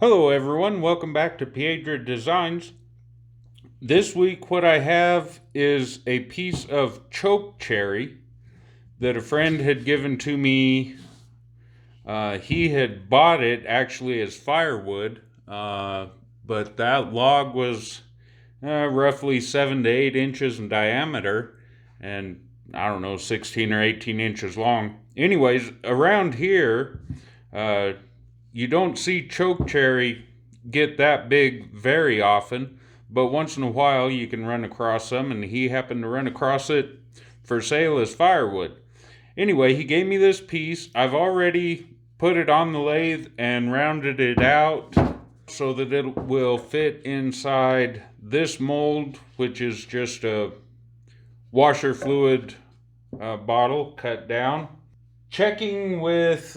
Hello everyone, welcome back to Piedra Designs. This week what I have is a piece of chokecherry that a friend had given to me. He had bought it actually as firewood, but that log was roughly 7 to 8 inches in diameter and I don't know, 16 or 18 inches long. Anyways, around here, uh, you don't see chokecherry get that big very often, but once in a while you can run across some, and he happened to run across it for sale as firewood. Anyway, he gave me this piece. I've already put it on the lathe and rounded it out so that it will fit inside this mold, which is just a washer fluid bottle cut down. Checking with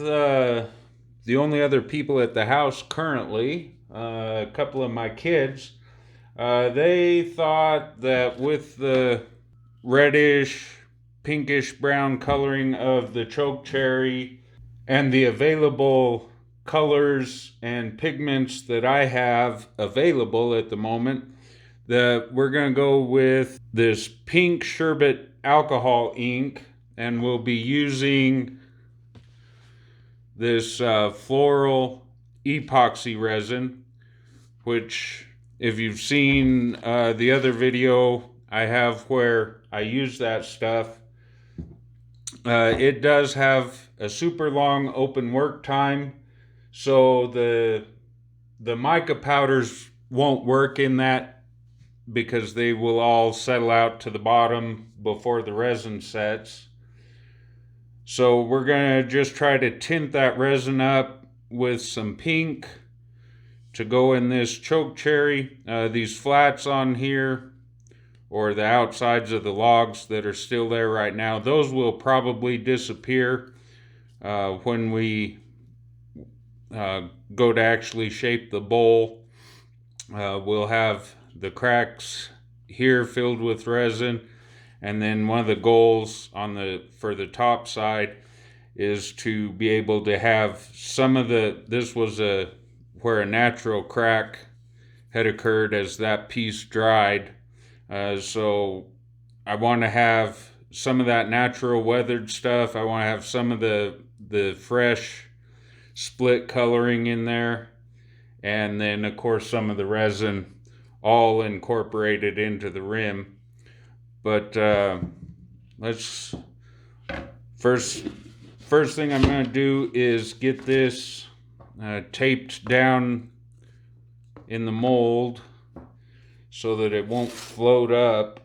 the only other people at the house currently, a couple of my kids, they thought that with the reddish, pinkish brown coloring of the chokecherry and the available colors and pigments that I have available at the moment, that we're going to go with this pink sherbet alcohol ink, and we'll be using this floral epoxy resin, which if you've seen the other video I have where I use that stuff, it does have a super long open work time, so the mica powders won't work in that because they will all settle out to the bottom before the resin sets. So we're going to just try to tint that resin up with some pink to go in this chokecherry. These flats on here, or the outsides of the logs that are still there right now, those will probably disappear when we go to actually shape the bowl. We'll have the cracks here filled with resin, and then one of the goals for the top side is to be able to have some of this was where a natural crack had occurred as that piece dried. So I want to have some of that natural weathered stuff. I want to have some of the fresh split coloring in there, and then of course some of the resin all incorporated into the rim. But let's first thing I'm going to do is get this taped down in the mold so that it won't float up.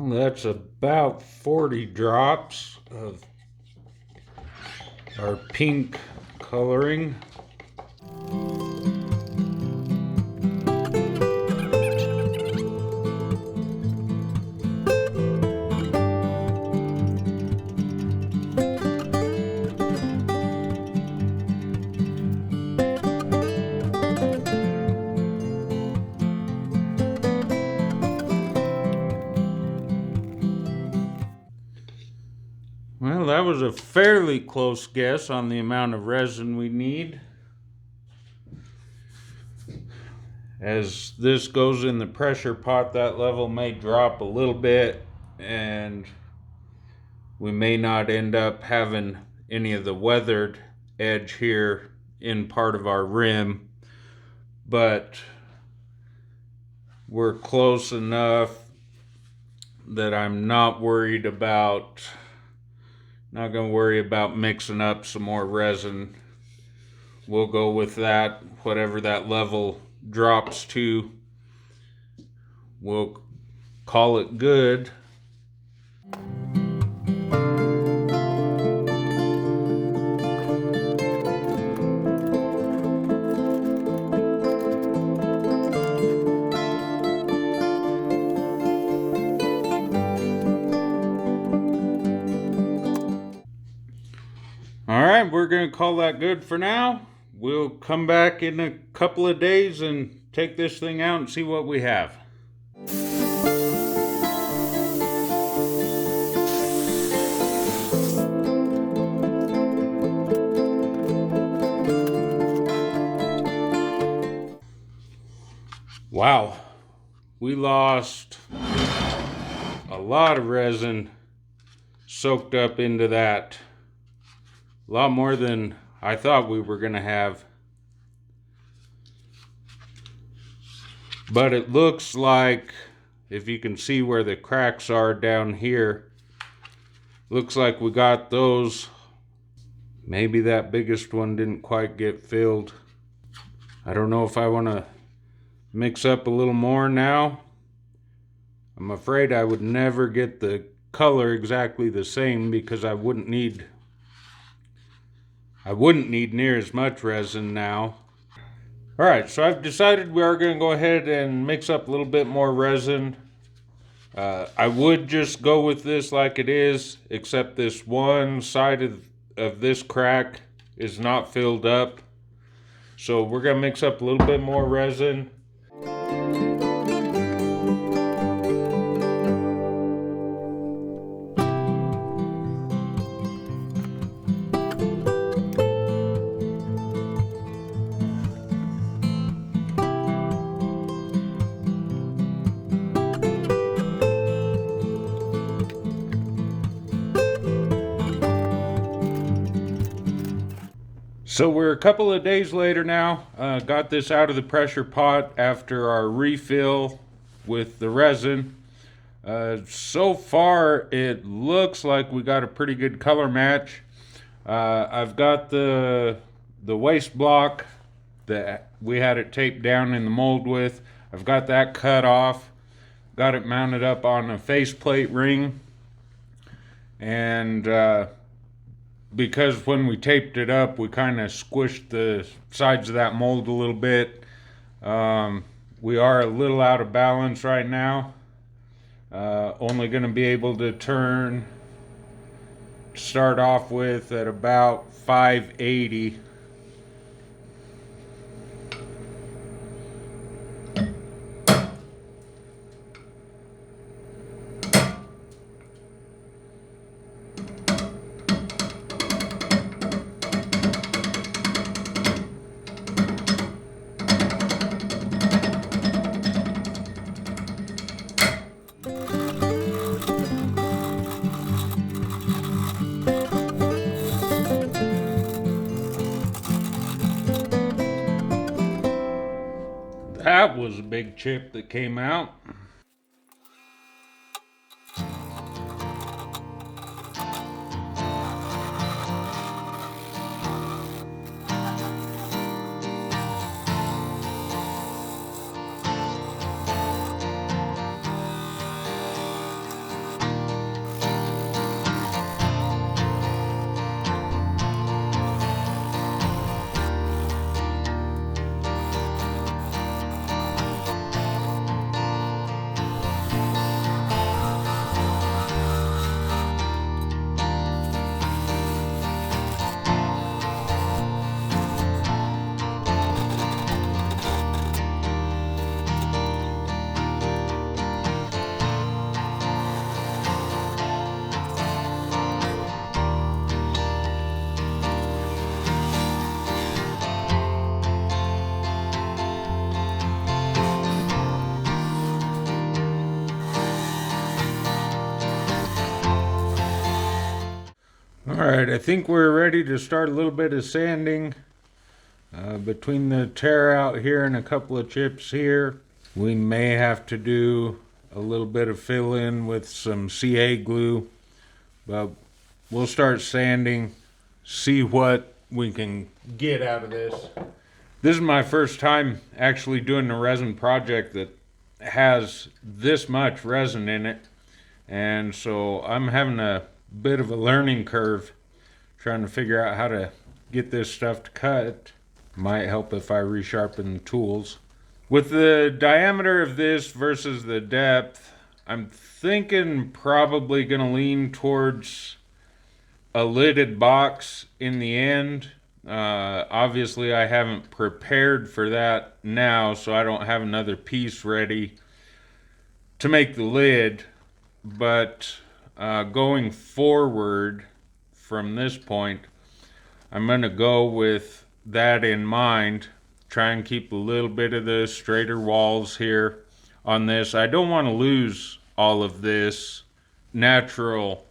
That's about 40 drops of our pink coloring. Well, that was a fairly close guess on the amount of resin we need. As this goes in the pressure pot, that level may drop a little bit, and we may not end up having any of the weathered edge here in part of our rim, but we're close enough that I'm not going to worry about mixing up some more resin. We'll go with that, whatever that level drops to, we'll call it good. All right, we're going to call that good for now. We'll come back in a couple of days and take this thing out and see what we have. Wow, we lost a lot of resin soaked up into that. A lot more than I thought we were going to have. But it looks like, if you can see where the cracks are down here, looks like we got those. Maybe that biggest one didn't quite get filled. I don't know if I want to mix up a little more now. I'm afraid I would never get the color exactly the same because I wouldn't need near as much resin now. Alright, so I've decided we are going to go ahead and mix up a little bit more resin. I would just go with this like it is, except this one side of this crack is not filled up. So we're going to mix up a little bit more resin. So we're a couple of days later now. Got this out of the pressure pot after our refill with the resin. So far it looks like we got a pretty good color match. I've got the waste block that we had it taped down in the mold with. I've got that cut off. Got it mounted up on a faceplate ring. And because when we taped it up, we kind of squished the sides of that mold a little bit. We are a little out of balance right now. Only going to be able to start off with at about 580. That was a big chip that came out. Alright, I think we're ready to start a little bit of sanding. Between the tear out here and a couple of chips here, we may have to do a little bit of fill in with some CA glue. But we'll start sanding, see what we can get out of this. This is my first time actually doing a resin project that has this much resin in it, and so I'm having a bit of a learning curve trying to figure out how to get this stuff to cut. Might help if I resharpen the tools. With the diameter of this versus the depth, I'm thinking probably gonna lean towards a lidded box in the end. Obviously I haven't prepared for that now, so I don't have another piece ready to make the lid, but going forward from this point, I'm gonna go with that in mind. Try and keep a little bit of the straighter walls here on this. I don't want to lose all of this natural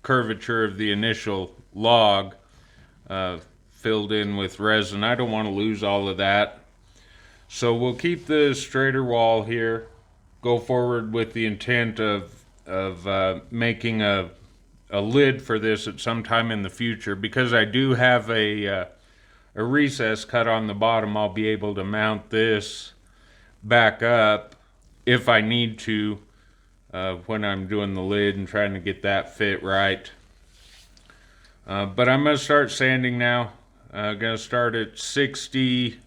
curvature of the initial log filled in with resin. I don't want to lose all of that. So we'll keep the straighter wall here, go forward with the intent of making a lid for this at some time in the future. Because I do have a recess cut on the bottom, I'll be able to mount this back up if I need to when I'm doing the lid and trying to get that fit right. But I'm going to start sanding now. I'm going to start at 60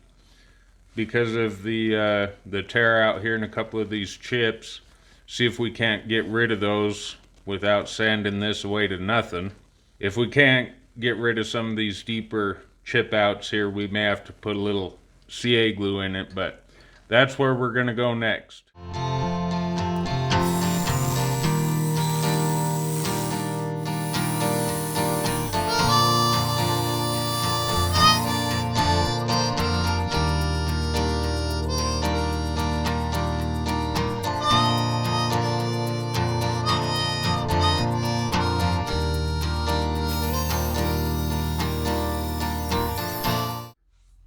because of the tear out here in a couple of these chips. See if we can't get rid of those without sanding this away to nothing. If we can't get rid of some of these deeper chip outs here, we may have to put a little CA glue in it, but that's where we're going to go next.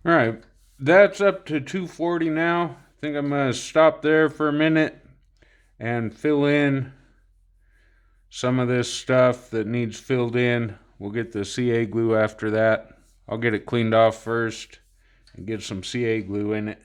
All right, that's up to 240 now. I think I'm going to stop there for a minute and fill in some of this stuff that needs filled in. We'll get the CA glue after that. I'll get it cleaned off first and get some CA glue in it.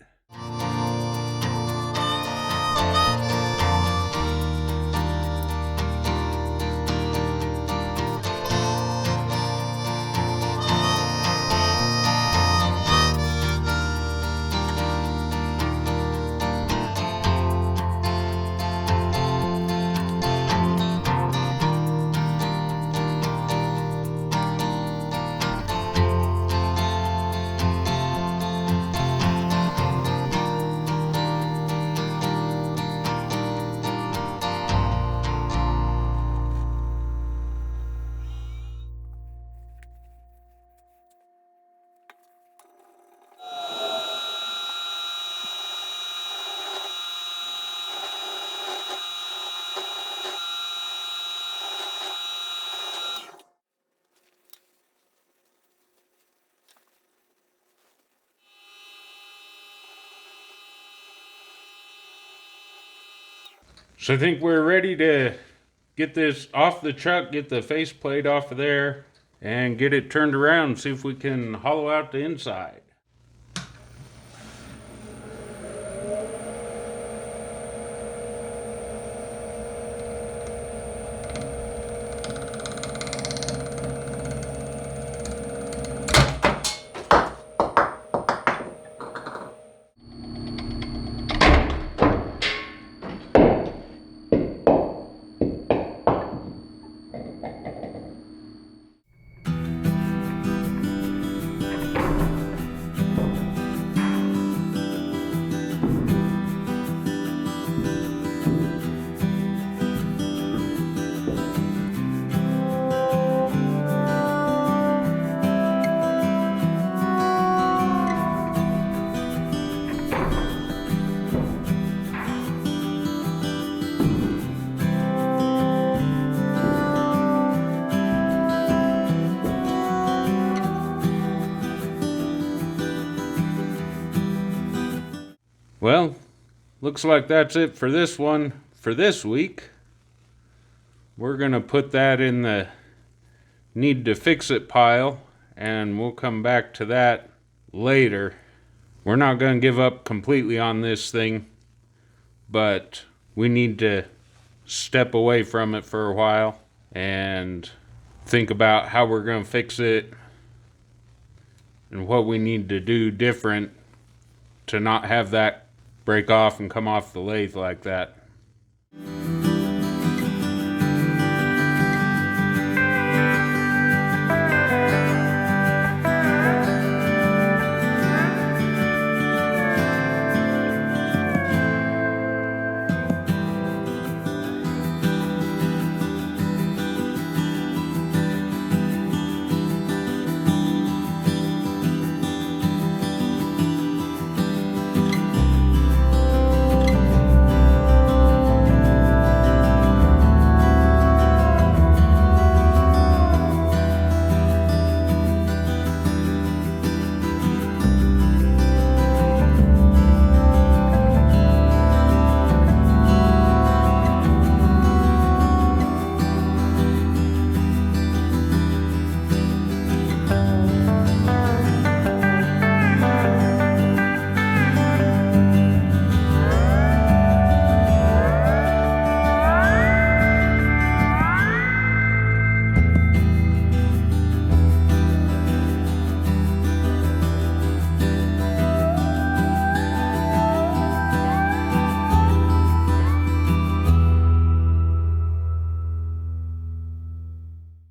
So I think we're ready to get this off the chuck, get the faceplate off of there, and get it turned around, see if we can hollow out the inside. Well, looks like that's it for this one for this week. We're going to put that in the need to fix it pile, and we'll come back to that later. We're not going to give up completely on this thing, but we need to step away from it for a while and think about how we're going to fix it and what we need to do different to not have that break off and come off the lathe like that.